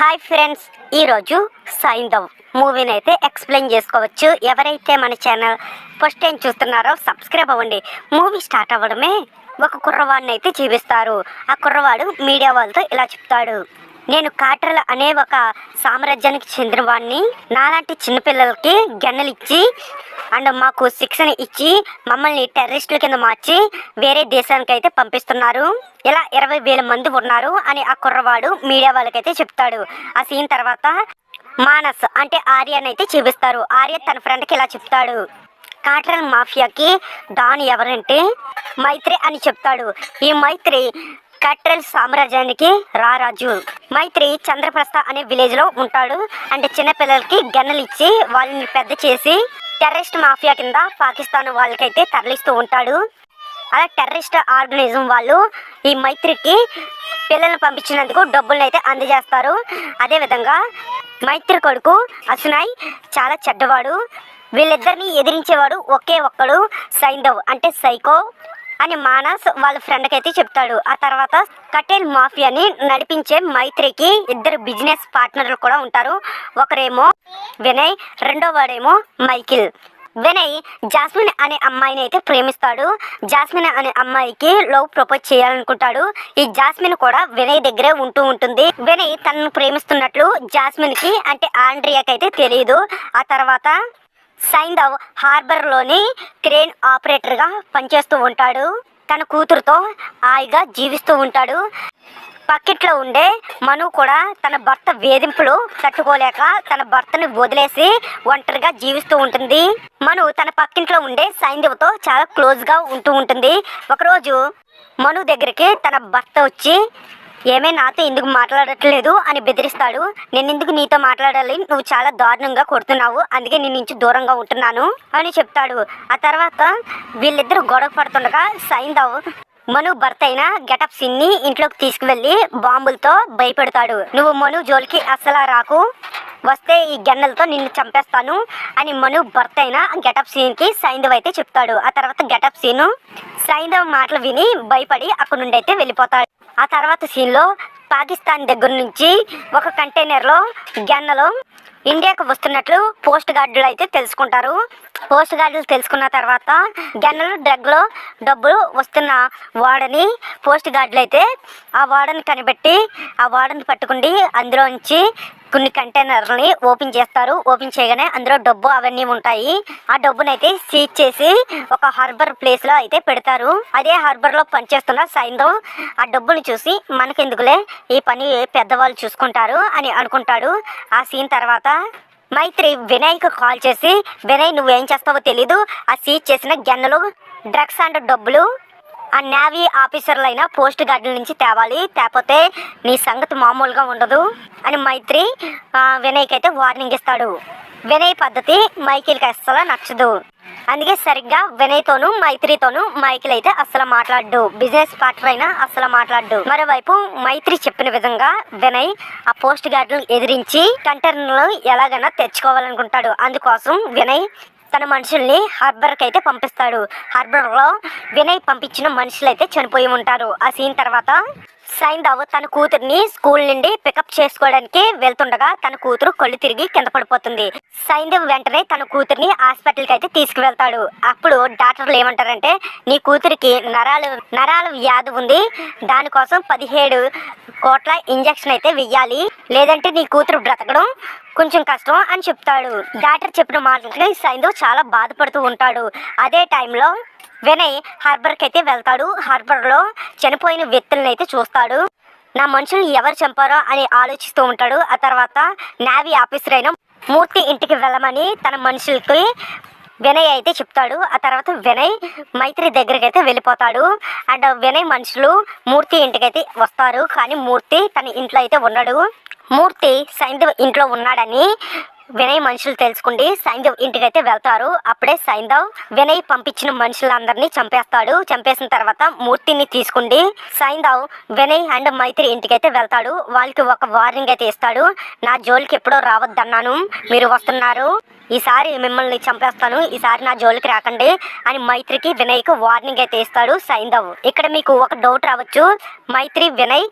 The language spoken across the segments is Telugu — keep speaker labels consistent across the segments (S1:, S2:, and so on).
S1: హాయ్ ఫ్రెండ్స్, ఈరోజు సైంధవ్ మూవీని అయితే ఎక్స్ప్లెయిన్ చేసుకోవచ్చు. ఎవరైతే మన ఛానల్ ఫస్ట్ టైం చూస్తున్నారో సబ్స్క్రైబ్ అవ్వండి. మూవీ స్టార్ట్ అవ్వడమే ఒక కుర్రవాడిని అయితే చూపిస్తారు. ఆ కుర్రవాడు మీడియా వాళ్ళతో ఇలా చెప్తాడు: నేను కాట్రల అనే ఒక సామ్రాజ్యానికి చెందిన వాడిని. నాలాంటి చిన్నపిల్లలకి గన్నెలు ఇచ్చి అండ్ మాకు శిక్షణ ఇచ్చి మమ్మల్ని టెర్రరిస్టుల కింద మార్చి వేరే దేశానికి అయితే పంపిస్తున్నారు. ఇలా 20,000 మంది ఉన్నారు అని ఆ కుర్రవాడు మీడియా వాళ్ళకైతే చెప్తాడు. ఆ సీన్ తర్వాత మానస్ అంటే ఆర్యని అయితే చూపిస్తారు. ఆర్య తన ఫ్రెండ్కి ఇలా చెప్తాడు: కాట్రల్ మాఫియాకి డాన్ ఎవరంటే మైత్రి అని చెప్తాడు. ఈ మైత్రి కాట్రల్ సామ్రాజ్యానికి రారాజు. మైత్రి చంద్రప్రస్థ అనే విలేజ్ లో ఉంటాడు. అంటే చిన్నపిల్లలకి గన్నెలు ఇచ్చి వాళ్ళని పెద్ద చేసి టెర్రరిస్ట్ మాఫియా కింద పాకిస్తాన్ వాళ్ళకైతే తరలిస్తూ ఉంటాడు. అలా టెర్రరిస్ట్ ఆర్గనైజం వాళ్ళు ఈ మైత్రికి పిల్లల్ని పంపించినందుకు డబ్బులను అయితే అందజేస్తారు. అదేవిధంగా మైత్రి కొడుకు అసునాయ్ చాలా చెడ్డవాడు. వీళ్ళిద్దరిని ఎదిరించేవాడు ఒకే ఒక్కడు సైంధవ్ అంటే సైకో అని మానస్ వాళ్ళ ఫ్రెండ్కి అయితే చెప్తాడు. ఆ తర్వాత కటేల్ మాఫియాని నడిపించే మైత్రికి ఇద్దరు బిజినెస్ పార్ట్నర్లు కూడా ఉంటారు. ఒకరేమో వినయ్, రెండో వాడేమో మైకిల్. వినయ్ జాస్మిన్ అనే అమ్మాయిని అయితే ప్రేమిస్తాడు. జాస్మిన్ అనే అమ్మాయికి లవ్ ప్రపోజ్ చేయాలనుకుంటాడు. ఈ జాస్మిన్ కూడా వినయ్ దగ్గరే ఉంటూ ఉంటుంది. వినయ్ తనను ప్రేమిస్తున్నట్లు జాస్మిన్ కి అంటే ఆండ్రియాకి అయితే తెలియదు. ఆ తర్వాత సైంధవ్ హార్బర్లోని క్రేన్ ఆపరేటర్గా పనిచేస్తూ ఉంటాడు. తన కూతురుతో హాయిగా జీవిస్తూ ఉంటాడు. పక్కిట్లో ఉండే మను కూడా తన భర్త వేధింపులు తట్టుకోలేక తన భర్తని వదిలేసి ఒంటరిగా జీవిస్తూ ఉంటుంది. మను తన పక్కింట్లో ఉండే సైంధవ్తో చాలా క్లోజ్గా ఉంటూ ఉంటుంది. ఒకరోజు మను దగ్గరికి తన భర్త వచ్చి, ఏమే నాతో ఎందుకు మాట్లాడట్లేదు అని బెదిరిస్తాడు. నేను ఎందుకు నీతో మాట్లాడాలి, నువ్వు చాలా దారుణంగా కొడుతున్నావు, అందుకే నేను నుంచి దూరంగా ఉంటున్నాను అని చెప్తాడు. ఆ తర్వాత వీళ్ళిద్దరూ గొడవ పడుతుండగా సైంధవ్ మను భర్త అయిన గెటప్ సీన్ ని ఇంట్లోకి తీసుకువెళ్ళి బాంబులతో భయపెడతాడు. నువ్వు మను జోలికి అస్సలా రాకు, వస్తే ఈ గన్నెలతో నిన్ను చంపేస్తాను అని మను భర్త అయిన గెటప్ సీన్ కి సైంధవ్ అయితే చెప్తాడు. ఆ తర్వాత గెటప్ సీను సైంధవ్ మాటలు విని భయపడి అక్కడి నుండి అయితే వెళ్ళిపోతాడు. ఆ తర్వాత సీన్లో పాకిస్తాన్ దగ్గర నుంచి ఒక కంటైనర్లో గన్నెలు ఇండియాకు వస్తున్నట్లు పోస్ట్ గార్డులు అయితే తెలుసుకుంటారు. పోస్ట్ గార్డులు తెలుసుకున్న తర్వాత గన్నెలు డ్రగ్లో డబ్బులు వస్తున్న వాడని పోస్ట్ గార్డులు అయితే ఆ వాడని కనిపెట్టి ఆ వాడని పట్టుకుండి అందులోంచి కొన్ని కంటైనర్లని ఓపెన్ చేస్తారు. ఓపెన్ చేయగానే అందులో డబ్బు అవన్నీ ఉంటాయి. ఆ డబ్బునైతే సీజ్ చేసి ఒక హార్బర్ ప్లేస్లో అయితే పెడతారు. అదే హార్బర్లో పనిచేస్తున్న సైంధవ్ ఆ డబ్బుని చూసి మనకెందుకులే, ఈ పని పెద్దవాళ్ళు చూసుకుంటారు అని అనుకుంటాడు. ఆ సీన్ తర్వాత మైత్రి వినయ్కి కాల్ చేసి, వినయ్ నువ్వేం చేస్తావో తెలీదు, ఆ సీజ్ చేసిన గన్నెలు డ్రగ్స్ అండ్ డబ్బులు ఆ నేవీ ఆఫీసర్లైన పోస్ట్ గార్డుల నుంచి తేవాలి, తేపోతే నీ సంగతి మామూలుగా ఉండదు అని మైత్రి వినయ్కి అయితే వార్నింగ్ ఇస్తాడు. వినయ్ పద్ధతి మైకిల్కి అస్సలు నచ్చదు. అందుకే సరిగ్గా వినయ్తోనూ మైత్రితోనూ మైకిల్ అయితే అస్సలు మాట్లాడు. బిజినెస్ పార్ట్నర్ అయినా అస్సలు మాట్లాడు. మరోవైపు మైత్రి చెప్పిన విధంగా వినయ్ ఆ పోస్ట్ గార్డులను ఎదిరించి కంటైనర్లు ఎలాగైనా తెచ్చుకోవాలనుకుంటాడు. అందుకోసం వినయ్ తన మనుషుల్ని హార్బర్కి అయితే పంపిస్తాడు. హార్బర్లో వినయ్ పంపించిన మనుషులు అయితే చనిపోయి ఉంటారు. ఆ సీన్ తర్వాత సైంధవ్ తన కూతురిని స్కూల్ నుండి పికప్ చేసుకోవడానికి వెళ్తుండగా తన కూతురు కళ్ళు తిరిగి కింద పడిపోతుంది. సైంధవ్ వెంటనే తన కూతురిని హాస్పిటల్కి అయితే తీసుకువెళ్తాడు. అప్పుడు డాక్టర్లు ఏమంటారంటే, నీ కూతురికి నరాల వ్యాధి ఉంది, దానికోసం 17 కోట్ల ఇంజక్షన్ అయితే వెయ్యాలి, లేదంటే నీ కూతురు బ్రతకడం కొంచెం కష్టం అని చెప్తాడు. డాక్టర్ చెప్పిన మాటలకి సైంధవ్ చాలా బాధపడుతూ ఉంటాడు. అదే టైంలో వినయ్ హార్బర్కి అయితే వెళ్తాడు. హార్బర్లో చనిపోయిన వ్యక్తులను అయితే చూస్తాడు. నా మనుషులు ఎవరు చంపారో అని ఆలోచిస్తూ ఉంటాడు. ఆ తర్వాత నేవీ ఆఫీసర్ అయిన మూర్తి ఇంటికి వెళ్ళమని తన మనుషులకి వినయ్ అయితే చెప్తాడు. ఆ తర్వాత వినయ్ మైత్రి దగ్గరికి అయితే వెళ్ళిపోతాడు. అండ్ వినయ్ మనుషులు మూర్తి ఇంటికి అయితే వస్తారు. కానీ మూర్తి తన ఇంట్లో అయితే ఉండడు. మూర్తి సైంధవ్ ఇంట్లో ఉన్నాడని వినయ్ మనుషులు తెలుసుకుండి సైంధవ్ ఇంటికి అయితే వెళ్తారు. అప్పుడే సైంధవ్ వినయ్ పంపించిన మనుషులందరినీ చంపేస్తాడు. చంపేసిన తర్వాత మూర్తిని తీసుకుండి సైంధవ్ వినయ్ అండ్ మైత్రి ఇంటికి అయితే వెళ్తాడు. వాళ్ళకి ఒక వార్నింగ్ అయితే ఇస్తాడు. నా జోలికి ఎప్పుడో రావద్దన్నాను, మీరు వస్తున్నారు, ఈసారి మిమ్మల్ని చంపేస్తాను, ఈసారి నా జోలికి రాకండి అని మైత్రికి వినయ్కి వార్నింగ్ అయితే ఇస్తాడు సైంధవ్. ఇక్కడ మీకు ఒక డౌట్ రావచ్చు, మైత్రి వినయ్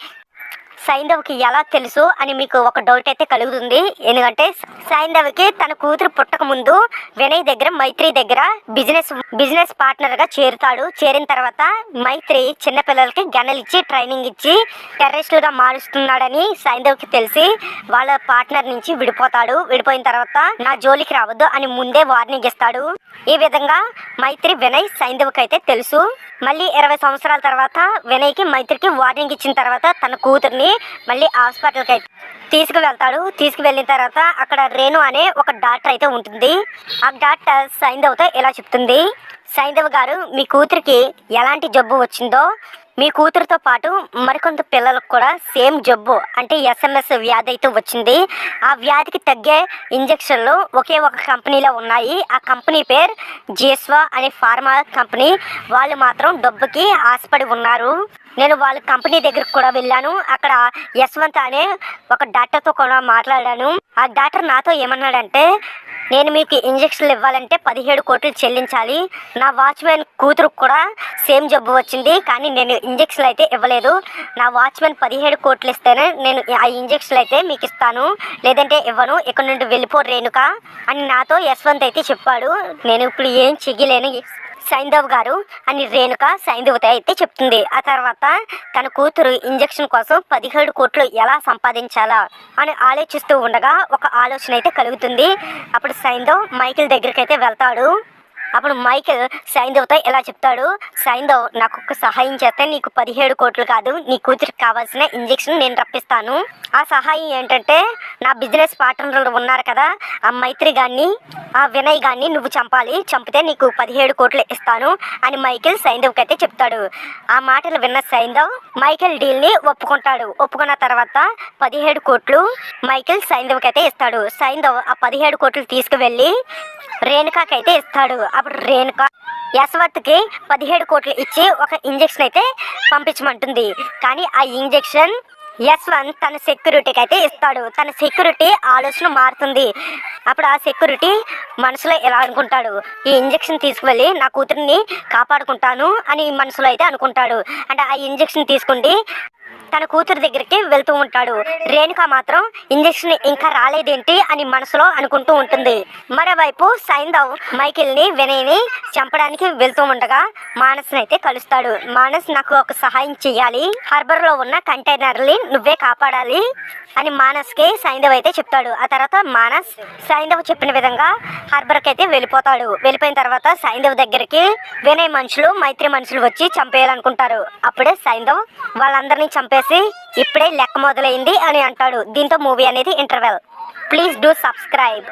S1: సైంధవ్కి ఎలా తెలుసు అని మీకు ఒక డౌట్ అయితే కలుగుతుంది. ఎందుకంటే సైంధవ్కి తన కూతురు పుట్టక ముందు వినయ్ దగ్గర, మైత్రి దగ్గర బిజినెస్ పార్ట్నర్ గా చేరుతాడు. చేరిన తర్వాత మైత్రి చిన్నపిల్లలకి గన్నలు ఇచ్చి ట్రైనింగ్ ఇచ్చి టెర్రరిస్టులుగా మారుస్తున్నాడని సైంధవ్కి తెలిసి వాళ్ళ పార్ట్నర్ నుంచి విడిపోతాడు. విడిపోయిన తర్వాత నా జోలికి రావద్దు అని ముందే వార్నింగ్ ఇస్తాడు. ఈ విధంగా మైత్రి, వినయ్, సైంధవ్కి అయితే తెలుసు. మళ్ళీ 20 సంవత్సరాల తర్వాత వినయ్కి, మైత్రికి వార్నింగ్ ఇచ్చిన తర్వాత తన కూతుర్ని మళ్ళీ హాస్పిటల్కి అయితే తీసుకువెళ్తాడు. తీసుకువెళ్ళిన తర్వాత అక్కడ రేణు అనే ఒక డాక్టర్ అయితే ఉంటుంది. ఆ డాక్టర్ సైంధవ్తో ఇలా చెప్తుంది, సైంధవ్ గారు, మీ కూతురికి ఎలాంటి జబ్బు వచ్చిందో మీ కూతురుతో పాటు మరికొంత పిల్లలకు కూడా సేమ్ జబ్బు అంటే SMS వ్యాధి అయితే వచ్చింది. ఆ వ్యాధికి తగ్గే ఇంజక్షన్లు ఒకే ఒక కంపెనీలో ఉన్నాయి. ఆ కంపెనీ పేరు జేస్వా అనే ఫార్మా కంపెనీ. వాళ్ళు మాత్రం డబ్బుకి ఆశపడి ఉన్నారు. నేను వాళ్ళ కంపెనీ దగ్గరకు కూడా వెళ్ళాను. అక్కడ యశ్వంత్ అనే ఒక డాక్టర్తో కూడా మాట్లాడాను. ఆ డాక్టర్ నాతో ఏమన్నాడంటే, నేను మీకు ఇంజక్షన్లు ఇవ్వాలంటే 17 కోట్లు చెల్లించాలి. నా వాచ్మెన్ కూతురుకు కూడా సేమ్ జబ్బు వచ్చింది, కానీ నేను ఇంజక్షన్లు అయితే ఇవ్వలేదు. నా వాచ్మెన్ 17 కోట్లు ఇస్తేనే నేను ఆ ఇంజక్షన్లు అయితే మీకు ఇస్తాను, లేదంటే ఇవ్వను. ఇక్కడ నుండి వెళ్ళిపో రేణుక అని నాతో యశ్వంత్ అయితే చెప్పాడు. నేను ఇప్పుడు ఏం చెయ్యలేను సైంధవ్ గారు అని రేణుక సైంధవ్తో అయితే చెప్తుంది. ఆ తర్వాత తన కూతురు ఇంజక్షన్ కోసం 17 కోట్లు ఎలా సంపాదించాలా అని ఆలోచిస్తూ ఉండగా ఒక ఆలోచన అయితే కలుగుతుంది. అప్పుడు సైంధవ్ మైకేల్ దగ్గరికి అయితే వెళ్తాడు. అప్పుడు మైకేల్ సైంధవ్తో ఇలా చెప్తాడు, సైంధవ్, నాకు ఒక సహాయం చేస్తే నీకు 17 కోట్లు కాదు, నీ కూతురికి కావాల్సిన ఇంజక్షన్ నేను రప్పిస్తాను. ఆ సహాయం ఏంటంటే, నా బిజినెస్ పార్ట్నర్లు ఉన్నారు కదా, ఆ మైత్రి గాన్ని, ఆ వినయ్ గాన్ని నువ్వు చంపాలి. చంపితే నీకు 17 కోట్లు ఇస్తాను అని మైకేల్ సైంధవ్కి అయితే చెప్తాడు. ఆ మాటలు విన్న సైంధవ్ మైకేల్ డీల్ని ఒప్పుకుంటాడు. ఒప్పుకున్న తర్వాత 17 కోట్లు మైకేల్ సైంధవ్కి అయితే ఇస్తాడు. సైంధవ్ ఆ 17 కోట్లు తీసుకువెళ్ళి రేణుకాకి అయితే ఇస్తాడు. అప్పుడు రేణుక యశ్వంత్కి 17 కోట్లు ఇచ్చి ఒక ఇంజక్షన్ అయితే పంపించమంటుంది. కానీ ఆ ఇంజక్షన్ యశ్వంత్ తన సెక్యూరిటీకి అయితే ఇస్తాడు. తన సెక్యూరిటీ ఆలోచన మారుతుంది. అప్పుడు ఆ సెక్యూరిటీ మనసులో ఎలా అనుకుంటాడు, ఈ ఇంజక్షన్ తీసుకువెళ్ళి నా కూతురిని కాపాడుకుంటాను అని మనసులో అయితే అనుకుంటాడు. అంటే ఆ ఇంజక్షన్ తీసుకుంటే తన కూతురు దగ్గరికి వెళ్తూ ఉంటాడు. రేణుక మాత్రం ఇంజక్షన్ ఇంకా రాలేదేంటి అని మనసులో అనుకుంటూ ఉంటుంది. మరోవైపు సైంధవ్ మైకేల్ని, వినయ్ని చంపడానికి వెళ్తూ ఉండగా మానస్ని అయితే కలుస్తాడు. మానస్, నాకు ఒక సహాయం చెయ్యాలి, హార్బర్లో ఉన్న కంటైనర్ని నువ్వే కాపాడాలి అని మానస్కి సైంధవ్ అయితే చెప్తాడు. ఆ తర్వాత మానస్ సైంధవ్ చెప్పిన విధంగా హార్బర్కి అయితే వెళ్ళిపోతాడు. వెళ్ళిపోయిన తర్వాత సైంధవ్ దగ్గరికి వినయ్ మనుషులు, మైత్రి మనుషులు వచ్చి చంపేయాలనుకుంటారు. అప్పుడే సైంధవ్ వాళ్ళందరినీ చంపేసి ఇప్పుడే లెక్క మొదలైంది అని అంటాడు. దీంతో మూవీ అనేది ఇంటర్వెల్. Please do subscribe.